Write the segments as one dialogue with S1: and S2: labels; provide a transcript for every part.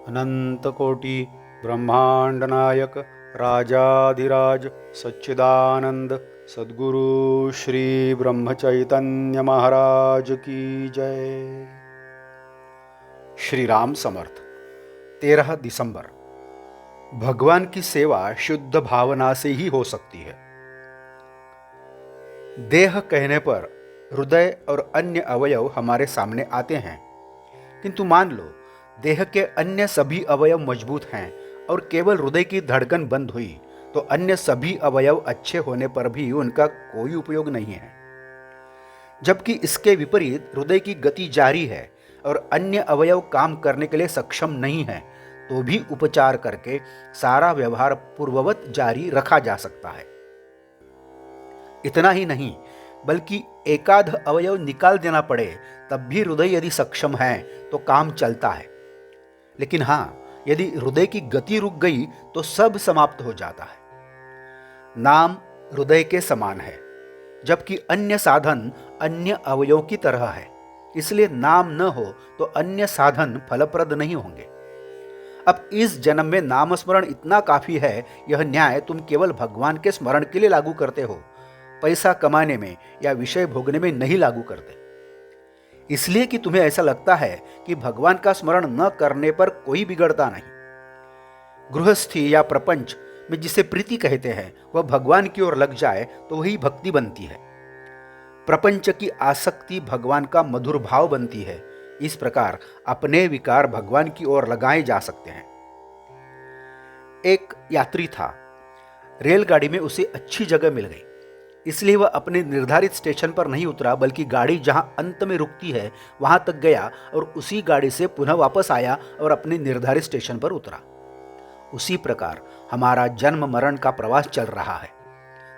S1: अनंतकोटि ब्रह्मांड नायक राजाधिराज सच्चिदानंद सद्गुरु श्री ब्रह्म चैतन्य महाराज की जय। श्री राम समर्थ। 13 दिसंबर। भगवान की सेवा शुद्ध भावना से ही हो सकती है। देह कहने पर हृदय और अन्य अवयव हमारे सामने आते हैं, किंतु मान लो देह के अन्य सभी अवयव मजबूत हैं और केवल हृदय की धड़कन बंद हुई तो अन्य सभी अवयव अच्छे होने पर भी उनका कोई उपयोग नहीं है। जबकि इसके विपरीत हृदय की गति जारी है और अन्य अवयव काम करने के लिए सक्षम नहीं है, तो भी उपचार करके सारा व्यवहार पूर्ववत जारी रखा जा सकता है। इतना ही नहीं, बल्कि एकाध अवयव निकाल देना पड़े तब भी हृदय यदि सक्षम है तो काम चलता है। लेकिन हाँ, यदि हृदय की गति रुक गई तो सब समाप्त हो जाता है। नाम हृदय के समान है, जबकि अन्य साधन अन्य अवयवों की तरह है। इसलिए नाम न हो तो अन्य साधन फलप्रद नहीं होंगे। अब इस जन्म में नाम स्मरण इतना काफी है, यह न्याय तुम केवल भगवान के स्मरण के लिए लागू करते हो, पैसा कमाने में या विषय भोगने में नहीं लागू करते। इसलिए कि तुम्हें ऐसा लगता है कि भगवान का स्मरण न करने पर कोई बिगड़ता नहीं। गृहस्थी या प्रपंच में जिसे प्रीति कहते हैं वह भगवान की ओर लग जाए तो वही भक्ति बनती है। प्रपंच की आसक्ति भगवान का मधुर भाव बनती है। इस प्रकार अपने विकार भगवान की ओर लगाए जा सकते हैं। एक यात्री था, रेलगाड़ी में उसे अच्छी जगह मिल गई, इसलिए वह अपने निर्धारित स्टेशन पर नहीं उतरा, बल्कि गाड़ी जहां अंत में रुकती है वहां तक गया और उसी गाड़ी से पुनः वापस आया और अपने निर्धारित स्टेशन पर उतरा। उसी प्रकार हमारा जन्म मरण का प्रवास चल रहा है।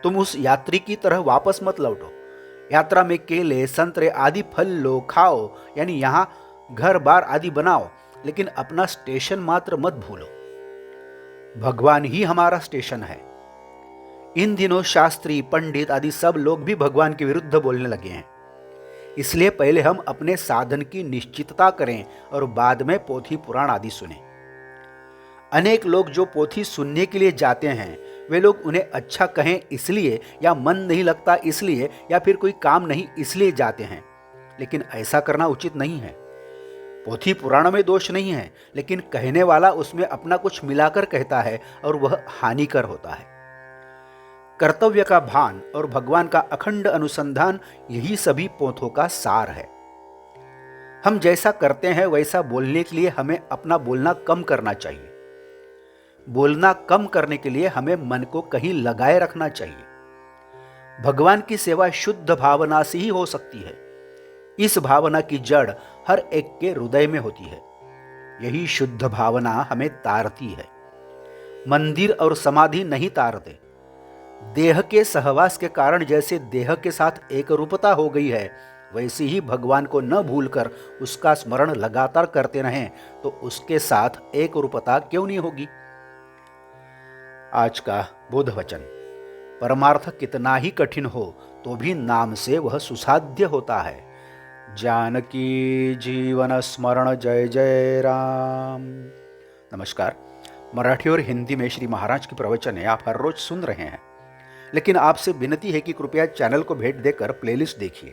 S1: तुम उस यात्री की तरह वापस मत लौटो। यात्रा में केले, संतरे आदि फल लो, खाओ, यानी यहां घर बार आदि बनाओ, लेकिन अपना स्टेशन मात्र मत भूलो। भगवान ही हमारा स्टेशन है। इन दिनों शास्त्री, पंडित आदि सब लोग भी भगवान के विरुद्ध बोलने लगे हैं। इसलिए पहले हम अपने साधन की निश्चितता करें और बाद में पोथी पुराण आदि सुनें। अनेक लोग जो पोथी सुनने के लिए जाते हैं, वे लोग उन्हें अच्छा कहें इसलिए, या मन नहीं लगता इसलिए, या फिर कोई काम नहीं इसलिए जाते हैं। लेकिन ऐसा करना उचित नहीं है। पोथी पुराण में दोष नहीं है, लेकिन कहने वाला उसमें अपना कुछ मिलाकर कहता है और वह हानिकर होता है। कर्तव्य का भान और भगवान का अखंड अनुसंधान, यही सभी पोथों का सार है। हम जैसा करते हैं वैसा बोलने के लिए हमें अपना बोलना कम करना चाहिए। बोलना कम करने के लिए हमें मन को कहीं लगाए रखना चाहिए। भगवान की सेवा शुद्ध भावना से ही हो सकती है। इस भावना की जड़ हर एक के हृदय में होती है। यही शुद्ध भावना हमें तारती है। मंदिर और समाधि नहीं तारते। देह के सहवास के कारण जैसे देह के साथ एक रूपता हो गई है, वैसे ही भगवान को न भूलकर उसका स्मरण लगातार करते रहें तो उसके साथ एक रूपता क्यों नहीं होगी। आज का बोध वचन। परमार्थ कितना ही कठिन हो तो भी नाम से वह सुसाध्य होता है। जानकी जीवन स्मरण जय जय राम। नमस्कार। मराठी और हिंदी में श्री महाराज की प्रवचने आप हर रोज सुन रहे हैं, लेकिन आपसे विनती है कि कृपया चैनल को भेंट देकर प्लेलिस्ट देखिए।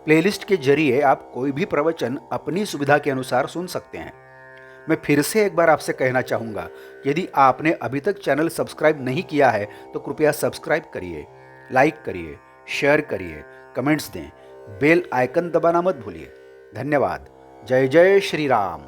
S1: प्लेलिस्ट के जरिए आप कोई भी प्रवचन अपनी सुविधा के अनुसार सुन सकते हैं। मैं फिर से एक बार आपसे कहना चाहूँगा, यदि आपने अभी तक चैनल सब्सक्राइब नहीं किया है तो कृपया सब्सक्राइब करिए, लाइक करिए, शेयर करिए, कमेंट्स दें, बेल आइकन दबाना मत भूलिए। धन्यवाद। जय जय श्री राम।